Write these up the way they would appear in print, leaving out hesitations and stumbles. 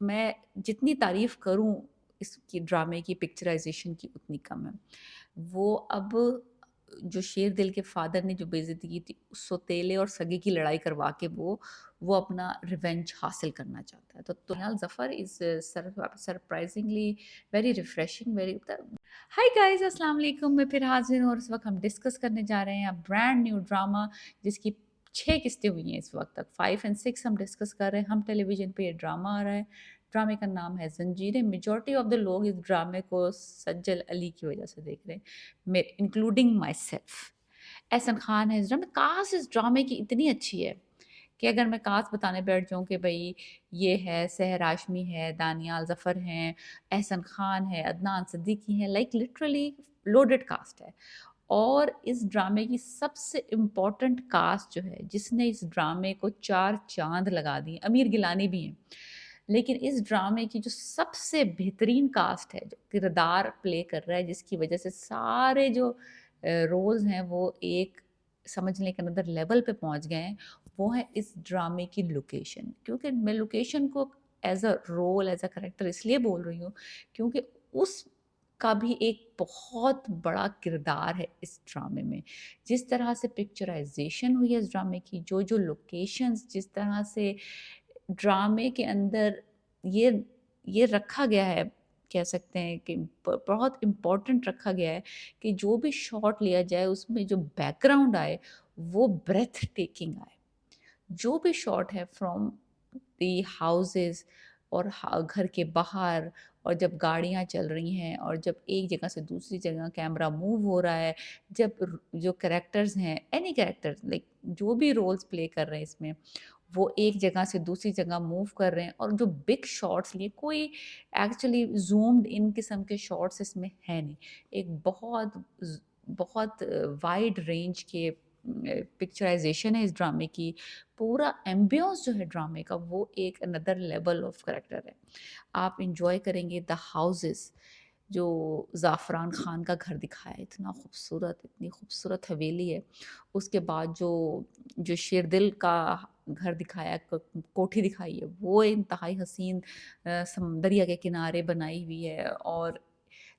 मैं जितनी तारीफ़ करूँ इसकी ड्रामे की पिक्चराइज़ेशन की उतनी कम है। वो अब जो शेर दिल के फ़ादर ने जो बेइज़्ज़ती की थी, उस सौतेले और सगे की लड़ाई करवा के वो अपना रिवेंज हासिल करना चाहता है। तो Nihal Zafar is surprisingly very refreshing very hi guys अस्सलाम वालेकुम मैं फिर हाज़िर हूँ और इस वक़्त हम डिस्कस करने जा रहे हैं अ ब्रांड न्यू ड्रामा जिसकी 6 किस्तें हुई हैं इस वक़्त तक 5 एंड 6 हम डिस्कस कर रहे हैं। हम टेलीविज़न पे ये ड्रामा आ रहा है। ड्रामे का नाम है ज़ंजीरें। मेजॉरिटी ऑफ द लोग इस ड्रामे को सज्जल अली की वज़ह से देख रहे हैं, me including myself. Ehsan Khan है इस ड्रामे कास्ट इस ड्रामे की इतनी अच्छी है कि अगर मैं कास्ट बताने बैठ जाऊँ कि भई ये है, सहर हाशमी है, दानियाल ज़फ़र हैं, एहसन खान है, अदनान सिद्दीकी हैं, लाइक लिटरली लोडेड कास्ट है। और इस ड्रामे की सबसे इम्पोर्टेंट कास्ट जो है, जिसने इस ड्रामे को 4 चाँद लगा दिए, आमिर गिलानी भी हैं। लेकिन इस ड्रामे की जो सबसे बेहतरीन कास्ट है, जो किरदार प्ले कर रहा है, जिसकी वजह से सारे जो रोल्स हैं, वो एक समझ लें एक अनदर लेवल पे पहुँच गए हैं, वो है इस ड्रामे की लोकेशन। क्योंकि मैं लोकेशन को as a role, as a character इसलिए बोल रही हूँ, क्योंकि उस का भी एक बहुत बड़ा किरदार है इस ड्रामे में। जिस तरह से पिक्चराइज़ेशन हुई है इस ड्रामे की, जो-जो लोकेशंस जिस तरह से ड्रामे के अंदर ये ये रखा गया है, कह सकते हैं कि बहुत इम्पोर्टेंट रखा गया है कि जो भी शॉट लिया जाए उसमें जो बैकग्राउंड आए, वो ब्रेथ टेकिंग आए। जो भी शॉट है फ्रॉम दी हाउसेस और घर के बाहर और जब गाड़ियाँ चल रही हैं और जब एक जगह से दूसरी जगह कैमरा मूव हो रहा है, जब जो कैरेक्टर्स हैं एनी कैरेक्टर्स लाइक जो भी रोल्स प्ले कर रहे हैं इसमें, वो एक जगह से दूसरी जगह मूव कर रहे हैं और जो बिग शॉट्स लिए कोई एक्चुअली ज़ूम्ड इन किस्म के शॉट्स इसमें है नहीं। एक बहुत वाइड रेंज के पिक्चराइज़ेशन है इस ड्रामे की। पूरा एम्बियंस जो है ड्रामे का वो एक अनदर लेवल ऑफ कैरेक्टर है। आप एन्जॉय करेंगे द हाउसेस जो ज़ाफ़रान ख़ान का घर दिखाया है, इतना खूबसूरत, इतनी खूबसूरत हवेली है। उसके बाद जो जो शेरदिल का घर दिखाया क कोठी दिखाई है, वो इंतहाई हसीन दरिया के किनारे बनाई हुई है और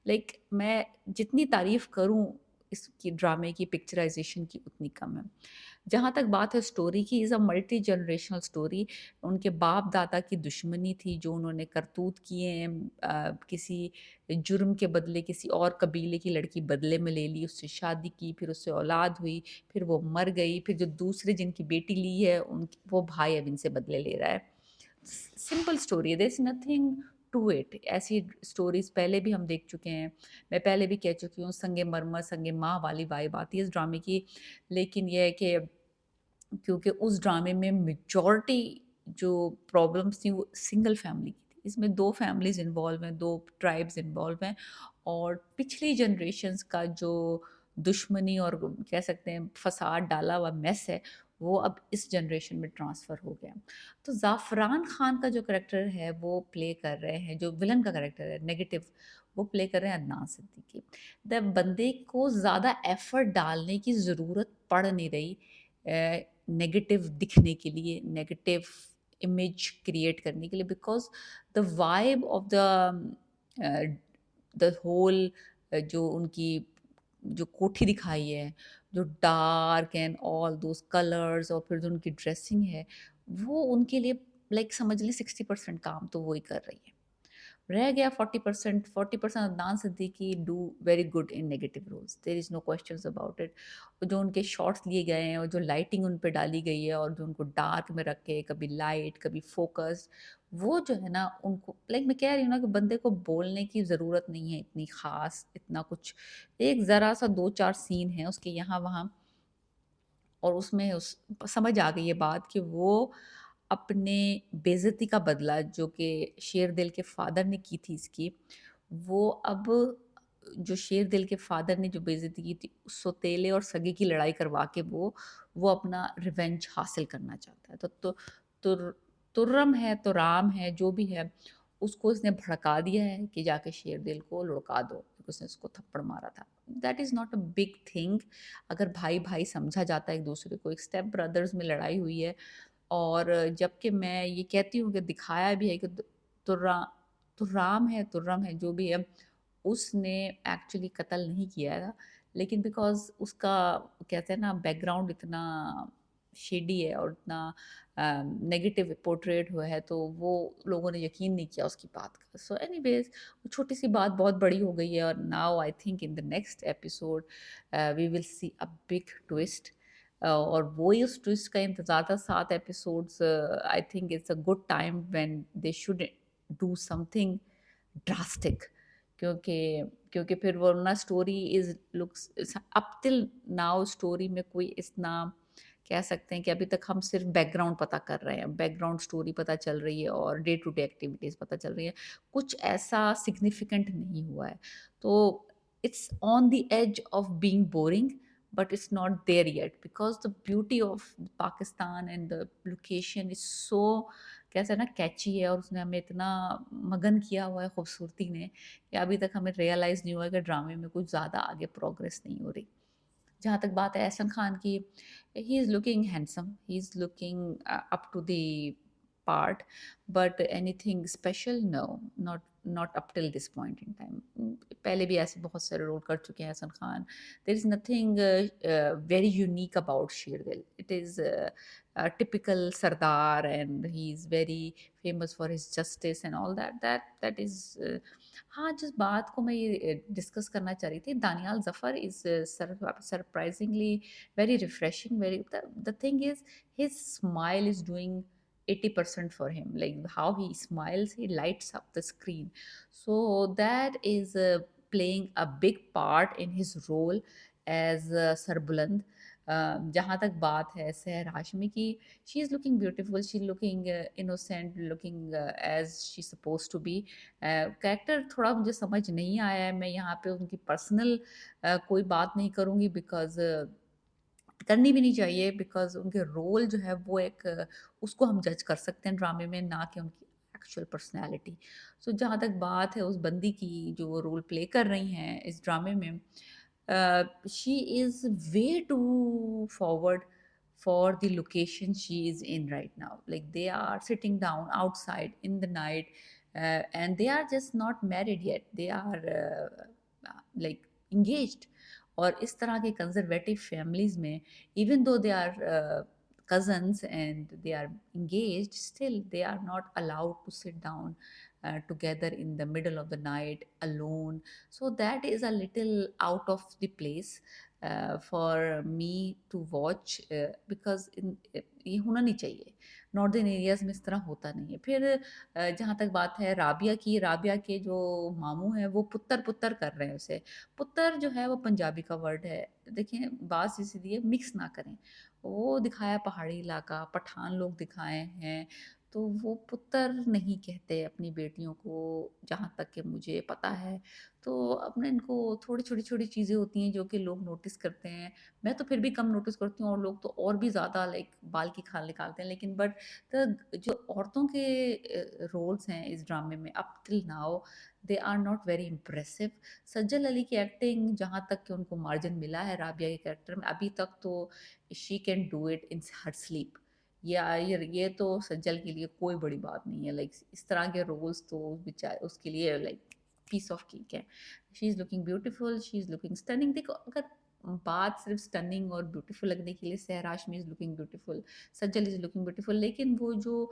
लाइक मैं जितनी तारीफ़ करूँ इसकी ड्रामे की पिक्चराइज़ेशन की उतनी कम है। जहाँ तक बात है स्टोरी की is a multi generational story. उनके बाप-दादा की दुश्मनी थी जो उन्होंने करतूत किए हैं किसी जुर्म के बदले किसी और कबीले की लड़की बदले में ले ली, उससे शादी की, फिर उससे औलाद हुई, फिर वो मर गई, फिर जो दूसरे जिनकी बेटी ली है उन वो भाई अब इनसे बदले ले रहा है। सिंपल स्टोरी है, there is nothing to it. ऐसी स्टोरीज़ पहले भी हम देख चुके हैं। मैं पहले भी कह चुकी हूँ संगे मरमर संगे माँ वाली वाइब आती है इस ड्रामे की। लेकिन ये है कि क्योंकि उस ड्रामे में मेजॉरिटी जो प्रॉब्लम्स थी वो सिंगल फैमिली की थी। इसमें 2 फैमिलीज़ इन्वॉल्व हैं, 2 ट्राइब्स इन्वॉल्व हैं और पिछली जनरेशंस का जो दुश्मनी और कह सकते हैं फ़साद डाला हुआ मेस है, वो अब इस जनरेशन में ट्रांसफ़र हो गया। तो ज़ाफ़रान ख़ान का जो कैरेक्टर है वो प्ले कर रहे हैं जो विलन का कैरेक्टर है नेगेटिव, वो प्ले कर रहे हैं अदनान सिद्दीकी। द बंदे को ज़्यादा एफ़र्ट डालने की ज़रूरत पड़ नहीं रही नेगेटिव दिखने के लिए, नेगेटिव इमेज क्रिएट करने के लिए because the vibe of the whole जो उनकी जो कोठी दिखाई है, जो dark and all those colours और फिर जो उनकी ड्रेसिंग है, वो उनके लिए लाइक समझ लें 60% काम तो वो ही कर रही है। रह गया 40% Adnan Siddiqui do very good in negative roles there is no questions about it. जो उनके शॉट्स लिए गए हैं और जो लाइटिंग उन पे डाली गई है और जो उनको डार्क में रख के कभी लाइट कभी फोकस, वो जो है ना उनको लाइक मैं कह रही हूँ ना कि बंदे को बोलने की ज़रूरत नहीं है इतनी ख़ास इतना कुछ। एक ज़रा सा 2-4 सीन हैं उसके यहाँ-वहाँ और उसमें उस समझ आ गई ये बात कि वो अपने बेइज़्ज़ती का बदला जो कि शेरदिल के फ़ादर ने की थी इसकी, वो अब जो शेरदिल के फ़ादर ने जो बेइज़्ज़ती की थी, उस सौतेले और सगे की लड़ाई करवा के वो अपना रिवेंज हासिल करना चाहता है। तो तुर तुर्रम है, तो राम है, जो भी है, उसको इसने भड़का दिया है कि जाके शेरदिल को लुढ़का दो, क्योंकि उसने उसको थप्पड़ मारा था। That is not a big thing अगर भाई-भाई समझा जाता है एक-दूसरे को, एक स्टेप ब्रदर्स में लड़ाई हुई है और जबकि मैं ये कहती हूँ कि दिखाया भी है कि तुर्रा तुर्रम है जो भी है, उसने एक्चुअली कत्ल नहीं किया था, लेकिन बिकॉज़ उसका कहते हैं ना बैकग्राउंड इतना शेडी है और इतना नेगेटिव पोर्ट्रेट हुआ है, तो वो लोगों ने यकीन नहीं किया उसकी बात का। सो एनीवेज़ वो छोटी-सी बात बहुत बड़ी हो गई है, और now I think in the next episode we will see a big twist, और वो ही उस ट्विस्ट का इंतज़ार था। 7 episodes, I think it's a good time when they should do something drastic, क्योंकि क्योंकि फिर वरना story is looks up till now story में कोई इतना कह सकते हैं कि अभी तक हम सिर्फ बैकग्राउंड पता कर रहे हैं, बैकग्राउंड स्टोरी पता चल रही है और डे टू डे एक्टिविटीज पता चल रही है, कुछ ऐसा सिग्निफिकेंट नहीं हुआ है। तो it's on the edge of being boring, but it's not there yet because the beauty of Pakistan and the location is so कैसे ना कैची है, और उसने हमें इतना मगन किया हुआ है खूबसूरती ने, कि अभी तक हमें रियलाइज़ नहीं हुआ है कि ड्रामे में कुछ ज़्यादा आगे प्रोग्रेस नहीं हो रही। जहाँ तक बात है एहसन खान की, he is looking handsome, he is looking up to the part, but anything special no, not not up till this point in time. पहले भी ऐसे बहुत सारे रोल कर चुके हैं Ahsan Khan. There is nothing very unique about Shergill, it is typical Sardar, and he's very famous for his justice and all that. That is हाँ, जिस बात को मैं ये डिस्कस करना चाह रही थी, Daniyal Zafar is surprisingly very refreshing, very the thing is his smile is doing 80% for him, like how he smiles, he lights up the screen. So that is playing a big part in his role as Sarbuland. जहाँ तक बात है सहर हाशमी की, she is looking beautiful, she looking innocent, looking as she suppose to be. Character थोड़ा मुझे समझ नहीं आया है, मैं यहाँ पे उनकी पर्सनल कोई बात नहीं करूँगी, बिकॉज़ करनी भी नहीं चाहिए, बिकॉज़ उनके रोल जो है वो एक उसको हम जज कर सकते हैं ड्रामे में, ना कि उनकी एक्चुअल पर्सनैलिटी। सो जहाँ तक बात है उस बंदी की जो वो रोल प्ले कर रही हैं इस ड्रामे में, she is way too forward for the location she is in right now. Like they are sitting down outside in the night, and they are just not married yet. They are like engaged. और इस तरह के conservative families में, even though they are cousins and they are engaged, still they are not allowed to sit down together in the middle of the night alone. So that is a little out of the place for me to watch, because ये होना नहीं चाहिए, northern areas में इस तरह होता नहीं है। फिर जहाँ तक बात है राबिया की, राबिया के जो मामू हैं वो पुत्तर पुत्तर कर रहे हैं उसे। पुत्तर जो है वो पंजाबी का वर्ड है, देखिए बात इसीलिए मिक्स ना करें। वो दिखाया पहाड़ी इलाका, पठान लोग दिखाए हैं, तो वो पुत्तर नहीं कहते अपनी बेटियों को, जहाँ तक कि मुझे पता है। तो अपने इनको थोड़ी छोटी-छोटी चीज़ें होती हैं जो कि लोग नोटिस करते हैं। मैं तो फिर भी कम नोटिस करती हूँ, और लोग तो और भी ज़्यादा लाइक बाल की खाल निकालते हैं। लेकिन बट द जो औरतों के रोल्स हैं इस ड्रामे में up till now, they are not very impressive. Sajal Ali की एक्टिंग, जहाँ तक कि उनको मार्जिन मिला है राबिया के कैरेक्टर में, अभी तक तो she can do it in her sleep. ये तो सज्जल के लिए कोई बड़ी बात नहीं है, लाइक इस तरह के रोल्स तो बेचारे उसके लिए लाइक पीस ऑफ केक है। She is looking beautiful, she is looking stunning. देखो अगर बात सिर्फ स्टनिंग और ब्यूटीफुल लगने के लिए, सहर Hashmi is looking beautiful, Sajal is looking beautiful, लेकिन वो जो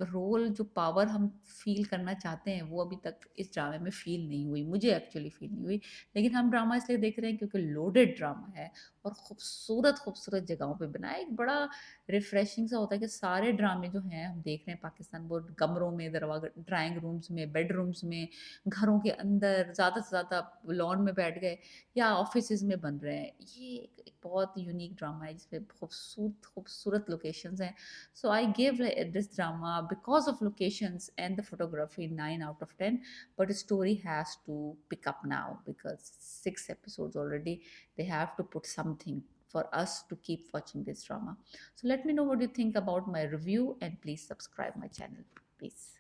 रोल, जो पावर हम फ़ील करना चाहते हैं, वो अभी तक इस ड्रामे में फ़ील नहीं हुई, मुझे एक्चुअली फ़ील नहीं हुई। लेकिन हम ड्रामा इसलिए देख रहे हैं क्योंकि लोडेड ड्रामा है और खूबसूरत-खूबसूरत जगहों पे बना है। एक बड़ा रिफ्रेशिंग सा होता है कि सारे ड्रामे जो हैं हम देख रहे हैं पाकिस्तान, वो कमरों में, ड्राइंग रूम्स में, बेडरूम्स में, घरों के अंदर, ज़्यादा से ज़्यादा लॉन में बैठ गए या ऑफ़िसेज़ में बन रहे हैं। ये एक बहुत यूनिक ड्रामा है जिसमें खूबसूरत लोकेशंस हैं। So I give this drama, because of locations and the photography, 9 out of 10. But the story has to pick up now because 6 episodes already. They have to put something for us to keep watching this drama. So let me know what you think about my review, and please subscribe my channel. Peace.